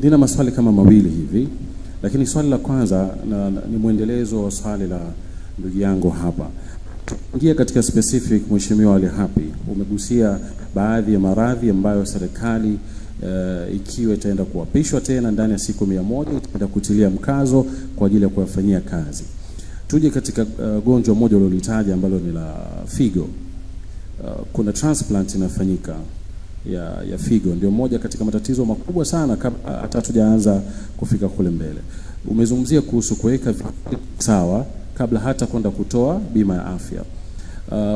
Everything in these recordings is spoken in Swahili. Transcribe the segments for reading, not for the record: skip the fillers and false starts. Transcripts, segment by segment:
Nina maswali kama mawili hivi, lakini swali la kwanza ni muendelezo wa swali la ndugu yangu hapa. Ingia katika specific, Mheshimiwa Ali Hapi, umegusia baadhi ya maradhi ambayo serikali ikiwa itaenda kuapishwa tena ndani ya siku 100 itaenda kutilia mkazo kwa ajili ya kuyafanyia kazi. Tuje katika gonjwa moja ulilolitaja ambalo ni la figo. Kuna transplant inafanyika ya figo, ndio moja katika matatizo makubwa sana hata hatujaanza kufika kule mbele. Umezungumzia kuhusu kuweka sawa kabla hata kwenda kutoa bima ya afya.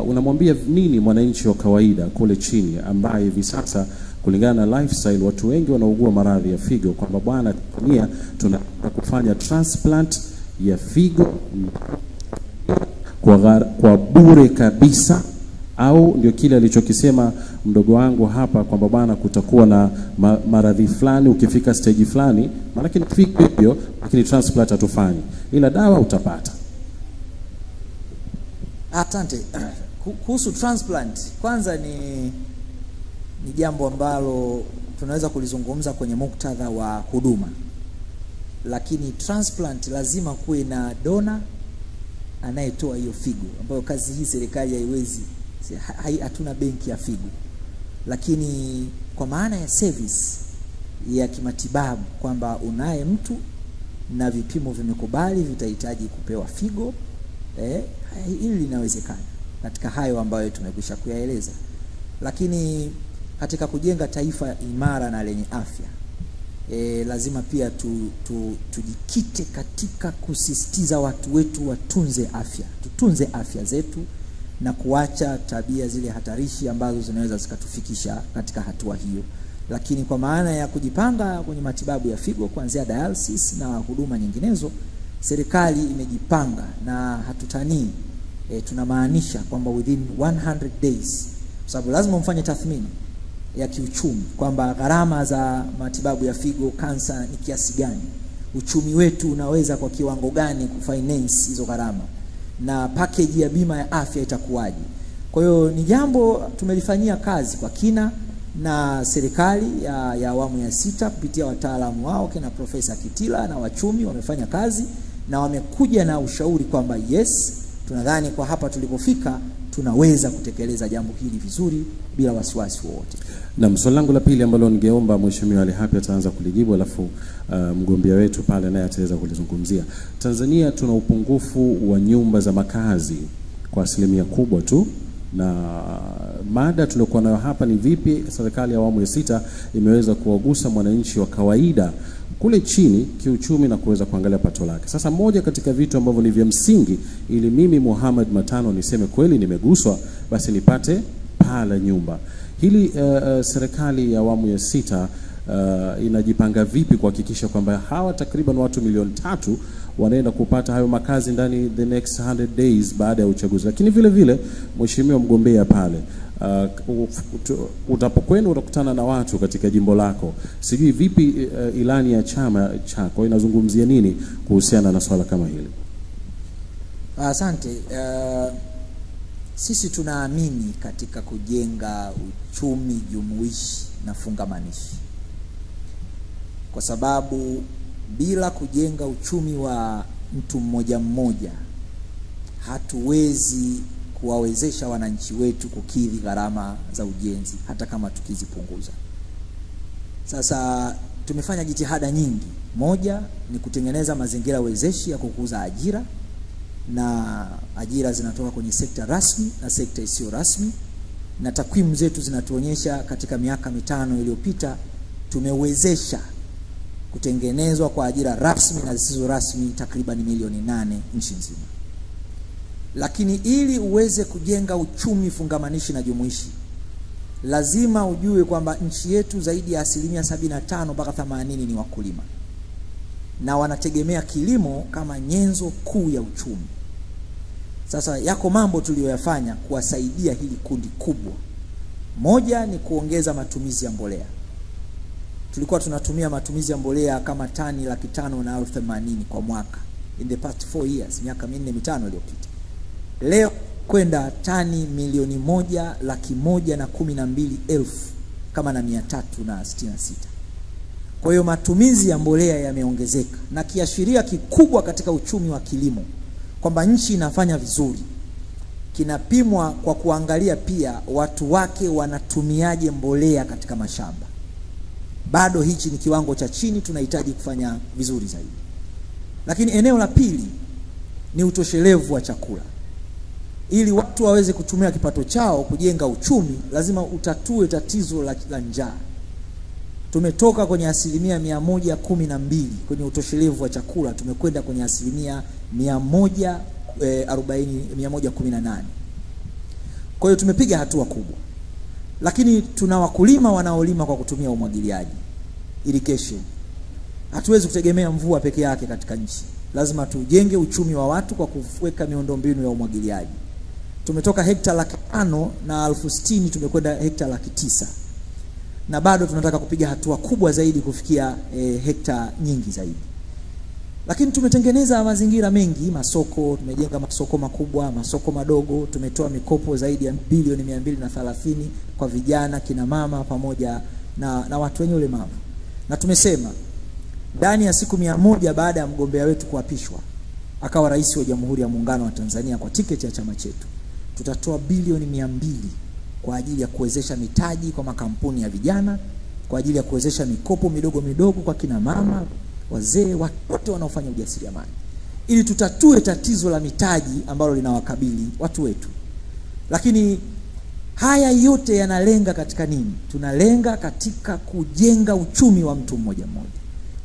Unamwambia nini mwananchi wa kawaida kule chini ambaye hivi sasa kulingana na lifestyle watu wengi wanaugua maradhi ya figo, kwamba bwana tunataka kufanya transplant ya figo kwa bure kabisa, au ndio kile alichokisema mdogo wangu hapa kwamba bwana kutakuwa na maradhi fulani ukifika stage fulani maana ni figo hiyo, lakini transplant hatufanyi ila dawa utapata. Asante. Kuhusu transplant, kwanza ni jambo ambalo tunaweza kulizungumza kwenye muktadha wa huduma. Lakini transplant lazima kuwe na dona anayetoa hiyo figo, ambayo kazi hii serikali haiwezi, hatuna benki ya figo. Lakini kwa maana ya service ya kimatibabu kwamba unaye mtu na vipimo vimekubali vitahitaji kupewa figo, hili linawezekana katika hayo ambayo tumekwisha kuyaeleza. Lakini katika kujenga taifa imara na lenye afya, lazima pia tujikite katika kusisitiza watu wetu watunze afya. Tutunze afya zetu na kuacha tabia zile hatarishi ambazo zinaweza zikatufikisha katika hatua hiyo. Lakini kwa maana ya kujipanga kwenye matibabu ya figo kuanzia dialysis na huduma nyinginezo, serikali imejipanga na hatutanii. Tunamaanisha kwamba within 100 days, sababu lazima mfanye tathmini ya kiuchumi kwamba gharama za matibabu ya figo kansa ni kiasi gani, uchumi wetu unaweza kwa kiwango gani kufinance hizo gharama, na package ya bima ya afya itakuwaje. Kwa hiyo ni jambo tumelifanyia kazi kwa kina, na serikali ya awamu ya 6 kupitia wataalamu wao kina Profesa Kitila na wachumi wamefanya kazi na wamekuja na ushauri kwamba yes, tunadhani kwa hapa tulipofika tunaweza kutekeleza jambo hili vizuri bila wasiwasi wowote. Na swali langu la pili ambalo ningeomba Mheshimiwa Ali Hapi ataanza kulijibu, alafu mgombea wetu pale naye ataweza kulizungumzia. Tanzania tuna upungufu wa nyumba za makazi kwa asilimia kubwa tu, na mada tuliokuwa nayo hapa ni vipi serikali ya awamu ya 6 imeweza kuwagusa mwananchi wa kawaida kule chini kiuchumi na kuweza kuangalia pato lake. Sasa moja katika vitu ambavyo ni vya msingi ili mimi Muhammad Matano niseme kweli nimeguswa, basi nipate paa la nyumba. Hili serikali ya awamu ya 6 inajipanga vipi kuhakikisha kwamba hawa takriban watu milioni 3 wanaenda kupata hayo makazi ndani the next 100 days baada ya uchaguzi? Lakini vile vile mheshimiwa mgombea pale, utapokwenda utakutana na watu katika jimbo lako, sijui vipi ilani ya chama chako inazungumzia nini kuhusiana na swala kama hili? Asante. Sisi tunaamini katika kujenga uchumi jumuishi na fungamanishi, kwa sababu bila kujenga uchumi wa mtu mmoja mmoja hatuwezi kuwawezesha wananchi wetu kukidhi gharama za ujenzi hata kama tukizipunguza. Sasa tumefanya jitihada nyingi. Moja ni kutengeneza mazingira wezeshi ya kukuza ajira, na ajira zinatoka kwenye sekta rasmi na sekta isiyo rasmi, na takwimu zetu zinatuonyesha katika miaka 5 iliyopita tumewezesha kutengenezwa kwa ajira rasmi na zisizo rasmi takriban milioni 8 nchi nzima. Lakini ili uweze kujenga uchumi fungamanishi na jumuishi, lazima ujue kwamba nchi yetu zaidi ya 75 mpaka 80 ni wakulima, na wanategemea kilimo kama nyenzo kuu ya uchumi. Sasa yako mambo tuliyoyafanya kuwasaidia hili kundi kubwa. Moja ni kuongeza matumizi ya mbolea. Tulikuwa tunatumia matumizi ya mbolea kama tani 580,000 kwa mwaka in the past 4 years, miaka 4-5 iliyopita. Leo kwenda tani 1,112,000 kama na 366. Kwa hiyo matumizi ya mbolea yameongezeka, na kiashiria kikubwa katika uchumi wa kilimo kwamba nchi inafanya vizuri kinapimwa kwa kuangalia pia watu wake wanatumiaje mbolea katika mashamba. Bado hichi ni kiwango cha chini, tunahitaji kufanya vizuri zaidi. Lakini eneo la pili ni utoshelevu wa chakula. Ili watu waweze kutumia kipato chao kujenga uchumi, lazima utatue tatizo la njaa. Tumetoka kwenye 112% kwenye utoshelevu wa chakula, tumekwenda kwenye 118. Kwa hiyo tumepiga hatua kubwa. Lakini tuna wakulima wanaolima kwa kutumia umwagiliaji, irrigation. Hatuwezi kutegemea mvua peke yake katika nchi. Lazima tujenge uchumi wa watu kwa kuweka miundombinu ya umwagiliaji. Tumetoka hekta 560,000 tumekwenda hekta 900,000. Na bado tunataka kupiga hatua kubwa zaidi kufikia hekta nyingi zaidi. Lakini tumetengeneza mazingira mengi, masoko, tumejenga masoko makubwa, masoko madogo, tumetoa mikopo zaidi ya bilioni 230 kwa vijana, kina mama pamoja na watu wenye ulemavu. Na tumesema ndani ya siku 100 baada ya mgombea wetu kuapishwa akawa rais wa Jamhuri ya Muungano wa Tanzania kwa tiketi ya chama chetu, tutatoa bilioni 200 kwa ajili ya kuwezesha mitaji kwa makampuni ya vijana, kwa ajili ya kuwezesha mikopo midogo midogo kwa kina mama, wazee, wote wanaofanya ujasiriamali, ili tutatue tatizo la mitaji ambalo linawakabili watu wetu. Lakini haya yote yanalenga katika nini? Tunalenga katika kujenga uchumi wa mtu mmoja mmoja.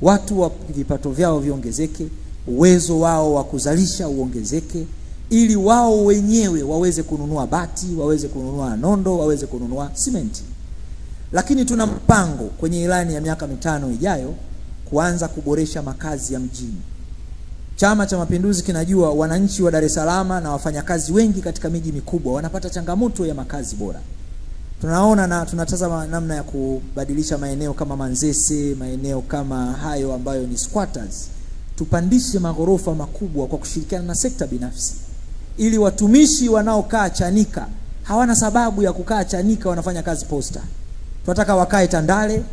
Watu wa vipato vyao viongezeke, uwezo wao wa kuzalisha uongezeke, ili wao wenyewe waweze kununua bati, waweze kununua nondo, waweze kununua simenti. Lakini tuna mpango kwenye ilani ya miaka 5 ijayo kuanza kuboresha makazi ya mjini. Chama cha Mapinduzi kinajua wananchi wa Dar es Salaam na wafanyakazi wengi katika miji mikubwa wanapata changamoto ya makazi bora. Tunaona na tunatazama namna ya kubadilisha maeneo kama Manzese, maeneo kama hayo ambayo ni squatters. Tupandishe magorofa makubwa kwa kushirikiana na sekta binafsi, ili watumishi wanaokaa Chanika hawana sababu ya kukaa Chanika, wanafanya kazi Posta. Tunataka wakae Tandale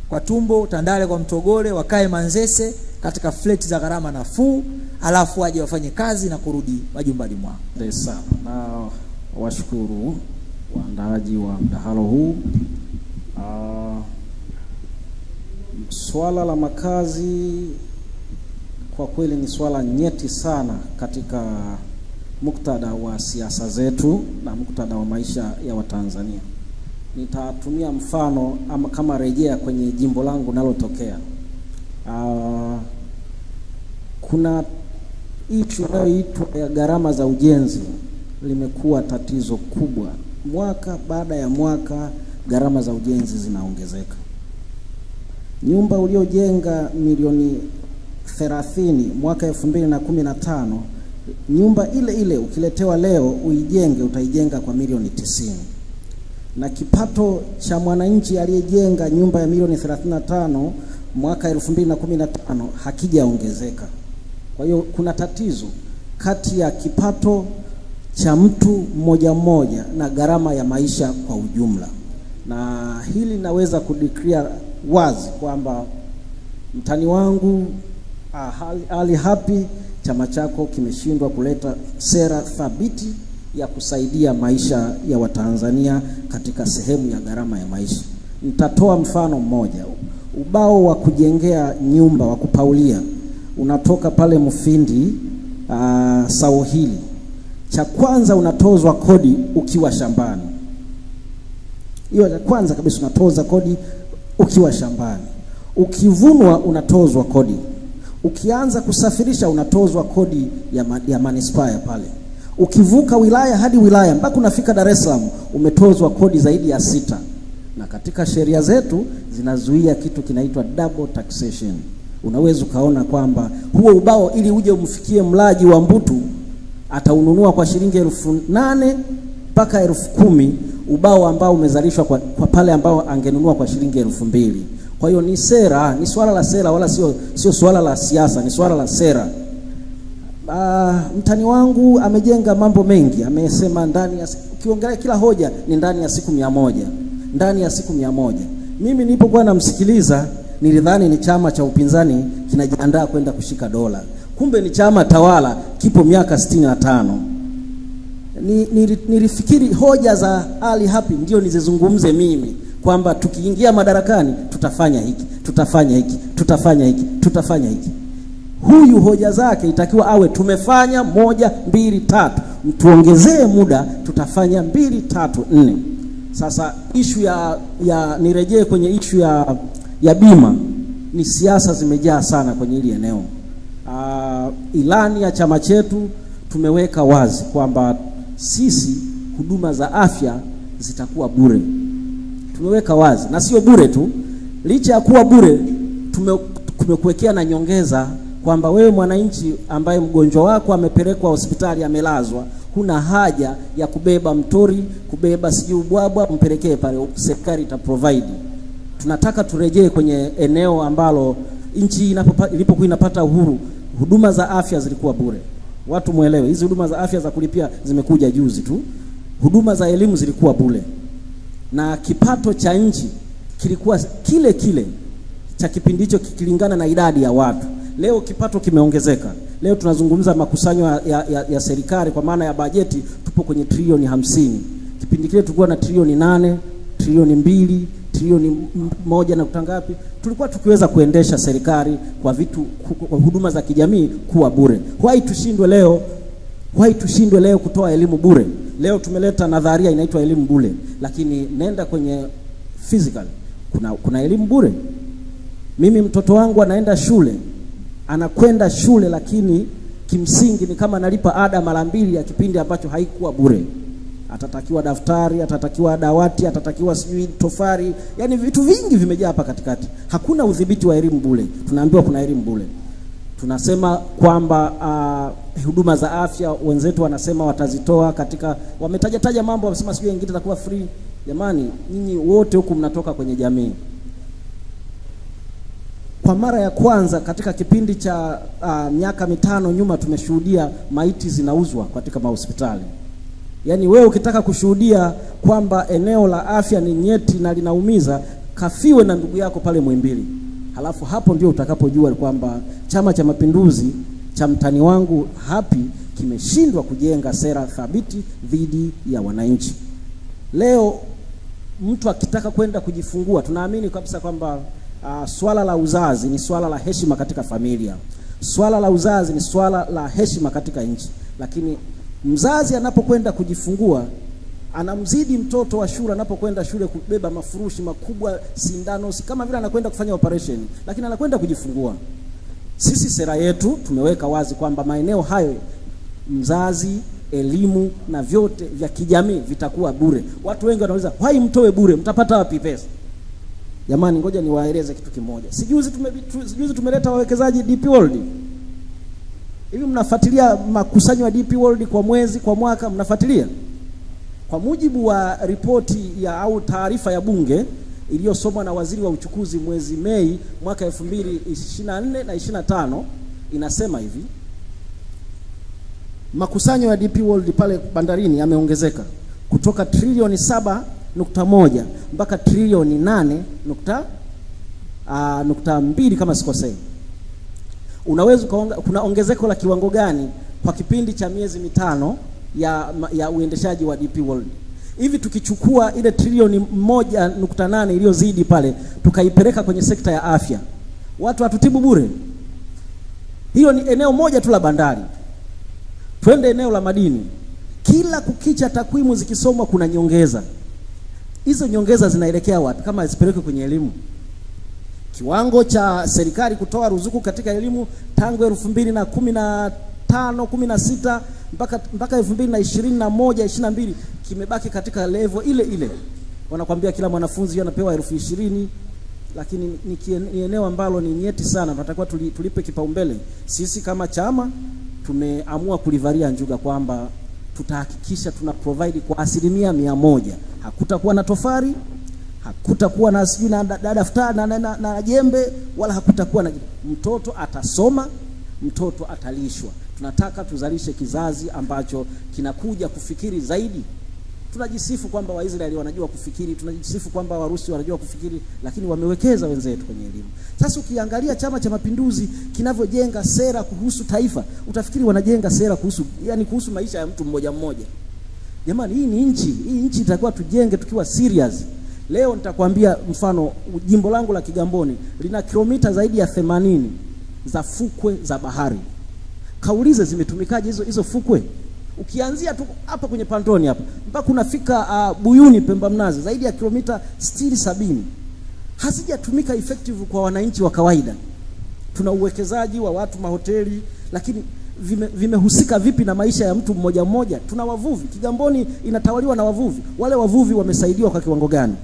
kwa Tumbo, Tandale kwa Mtogole, wakae Manzese katika flat za gharama nafuu, alafu waje wafanye kazi na kurudi majumbani mwao. Desa na washukuru waandaaji wa mdahalo huu. Swala la makazi kwa kweli ni swala nyeti sana katika muktadha wa siasa zetu na muktadha wa maisha ya Watanzania. Nitatumia mfano ama kama rejea kwenye jimbo langu nalotokea. Kuna issue inayoitwa ya gharama za ujenzi, limekuwa tatizo kubwa. Mwaka baada ya mwaka gharama za ujenzi zinaongezeka. Nyumba uliojenga milioni 30 mwaka 2015, nyumba ile ile ukiletewa leo uijenge utaijenga kwa milioni 90. Na kipato cha mwananchi aliyejenga nyumba ya milioni 35 mwaka 2015 hakijaongezeka. Kwa hiyo kuna tatizo kati ya kipato cha mtu mmoja mmoja na gharama ya maisha kwa ujumla. Na hili naweza kudeclare wazi kwamba mtani wangu hali happy, chama chako kimeshindwa kuleta sera thabiti ya kusaidia maisha ya Watanzania katika sehemu ya gharama ya maisha. Nitatoa mfano mmoja. Ubao wa kujengea nyumba wa kupaulia unatoka pale Mufindi Sauhili. Cha kwanza unatozwa kodi ukiwa shambani. Hiyo ya kwanza kabisa, unatoza kodi ukiwa shambani. Ukivunwa unatozwa kodi. Ukianza kusafirisha unatozwa kodi ya manispaa pale. Ukivuka wilaya hadi wilaya mpaka unafika Dar es Salaam umetozwa kodi zaidi ya 6. Na katika sheria zetu zinazuia kitu kinaitwa double taxation. Unaweza kaona kwamba huo ubao ili uje umfikie mlaji wa Mbutu ataununua kwa shilingi 8,000 mpaka 10,000, ubao ambao umezalishwa kwa pale ambao angenunua kwa shilingi 2,000. Kwa hiyo ni sera, ni swala la sera, wala sio swala la siasa, ni swala la sera. Mtani wangu amejenga mambo mengi, amesema ndani ya ukiongelea kila hoja ni ndani ya siku 100, ndani ya siku 100. Mimi nilipokuwa namsikiliza nilidhani ni chama cha upinzani kinajiandaa kwenda kushika dola. Kumbe ni chama tawala, kipo miaka 65. Nilifikiri hoja za Ali Hapi ndio nizizungumze mimi, kwamba tukiingia madarakani tutafanya hiki, tutafanya hiki, tutafanya hiki, tutafanya hiki. Huyu hoja zake itakiwa awe tumefanya 1, 2, 3, mtuongezee muda, tutafanya 2, 3, 4. Sasa issue ya nirejee kwenye issue ya bima, ni siasa zimejaa sana kwenye hili eneo. Ilani ya chama chetu tumeweka wazi kwamba sisi huduma za afya zitakuwa bure. Tumeweka wazi, na sio bure tu, licha ya kuwa bure tumekuwekea na nyongeza kwamba wewe mwananchi ambaye mgonjwa wako amepelekwa hospitali amelazwa, huna haja ya kubeba mtori, kubeba sijui ubwabwa mpelekee pale, serikali ita provide. Tunataka turejee kwenye eneo ambalo nchi ilipokuwa inapata uhuru, huduma za afya zilikuwa bure. Watu muelewe, hizi huduma za afya za kulipia zimekuja juzi tu. Huduma za elimu zilikuwa bure. Na kipato cha nchi kilikuwa kile kile cha kipindi hicho kikilingana na idadi ya watu. Leo kipato kimeongezeka. Leo tunazungumza makusanyo ya serikali kwa maana ya bajeti, tupo kwenye trilioni 50. Kipindi kile tulikuwa na trilioni 8, trilioni 2, trilioni 1 na kutangapi. Tulikuwa tukiweza kuendesha serikali kwa vitu, kwa huduma za kijamii kuwa bure. Why tushindwe leo kutoa elimu bure? Leo tumeleta nadharia inaitwa elimu bure, lakini nenda kwenye physical kuna elimu bure. Mimi mtoto wangu anaenda shule, anakwenda shule, lakini kimsingi ni kama nalipa ada mara 2 ya kipindi ambacho haikuwa bure. Atatakiwa daftari, atatakiwa dawati, atatakiwa sijui tofari, yani vitu vingi vimejaa hapa katikati. Hakuna udhibiti wa elimu bure. Tunaambiwa kuna elimu bure. Tunasema kwamba huduma za afya wenzetu wanasema watazitoa katika, wametaja mambo, wamesema sijui ingine itakuwa free. Jamani, nyinyi wote huku mnatoka kwenye jamii. Kwa mara ya kwanza katika kipindi cha miaka 5 nyuma tumeshuhudia maiti zinauzwa katika mahospitali. Yaani wewe ukitaka kushuhudia kwamba eneo la afya ni nyeti na linaumiza, kafiwe na ndugu yako pale Muhimbili. Halafu hapo ndio utakapojua kwamba Chama cha Mapinduzi cha mtani wangu Hapi kimeshindwa kujenga sera thabiti dhidi ya wananchi. Leo mtu akitaka kwenda kujifungua, tunaamini kabisa kwamba swala la uzazi ni swala la heshima katika familia. Swala la uzazi ni swala la heshima katika nchi. Lakini mzazi anapokwenda kujifungua, anamzidi mtoto wa shule anapokwenda shule kubeba mafurushi makubwa, sindano, kama vile anakwenda kufanya operation, lakini anakwenda kujifungua. Sisi sera yetu tumeweka wazi kwamba maeneo hayo mzazi, elimu na vyote vya kijamii vitakuwa bure. Watu wengi wanauliza, "Why mtoe bure? Mtapata wapi pesa?" Jamani, ngoja niwaeleze kitu kimoja. Sijuzi tumeleta wawekezaji DP World. Hivi mnafuatilia makusanyo ya DP World kwa mwezi, kwa mwaka mnafuatilia? Kwa mujibu wa ripoti au taarifa ya bunge iliyosomwa na waziri wa uchukuzi mwezi Mei mwaka 2024 na 25, inasema hivi: makusanyo ya DP World pale bandarini yameongezeka kutoka trilioni 7.1 mpaka trilioni 8.2 kama sikosei. Unaweza kuna ongezeko la kiwango gani kwa kipindi cha miezi 5 ya uendeshaji wa DP World? Hivi tukichukua ile trilioni 1.8 iliyozidi pale tukaipeleka kwenye sekta ya afya, watu hatutibu bure? Hiyo ni eneo moja tu la bandari. Twende eneo la madini. Kila kukicha takwimu zikisomwa kuna nyongeza. Hizo nyongeza zinaelekea wapi kama zipelekwe kwenye elimu? Kiwango cha serikali kutoa ruzuku katika elimu tangu 2015-16 mpaka 2021-22 kimebaki katika level ile ile. Wanakuambia kila mwanafunzi anapewa 20,000, lakini ni eneo ambalo ni nyeti sana. Tunatakiwa tulipe kipaumbele. Sisi kama chama tumeamua kulivalia njuga kwamba tutahakikisha tuna provide kwa 100%. Hakutakuwa na tofari, hakutakuwa na sijui na daftari na jembe, wala hakutakuwa na mtoto atasoma, mtoto atalishwa. Tunataka tuzalishe kizazi ambacho kinakuja kufikiri zaidi Tunajisifu kwamba Waisraeli wanajua kufikiri, tunajisifu kwamba Warusi wanajua kufikiri, lakini wamewekeza wenzetu kwenye elimu. Sasa ukiangalia Chama cha Mapinduzi kinavyojenga sera kuhusu taifa, utafikiri wanajenga sera kuhusu maisha ya mtu mmoja mmoja. Jamani, hii nchi itakuwa tujenge tukiwa serious. Leo nitakwambia mfano, jimbo langu la Kigamboni lina kilomita zaidi ya 80 za fukwe za bahari. Kaulize zimetumikaje hizo fukwe? Ukianzia tu hapa kwenye Pantoni hapa mpaka unafika Buyuni Pemba Mnazi, zaidi ya kilomita 60-70 hazijatumika effective kwa wananchi wa kawaida. Tuna uwekezaji wa watu, mahoteli, lakini vimehusika vipi na maisha ya mtu mmoja mmoja? Tuna wavuvi, Kigamboni inatawaliwa na wavuvi. Wale wavuvi wamesaidiwa kwa kiwango gani?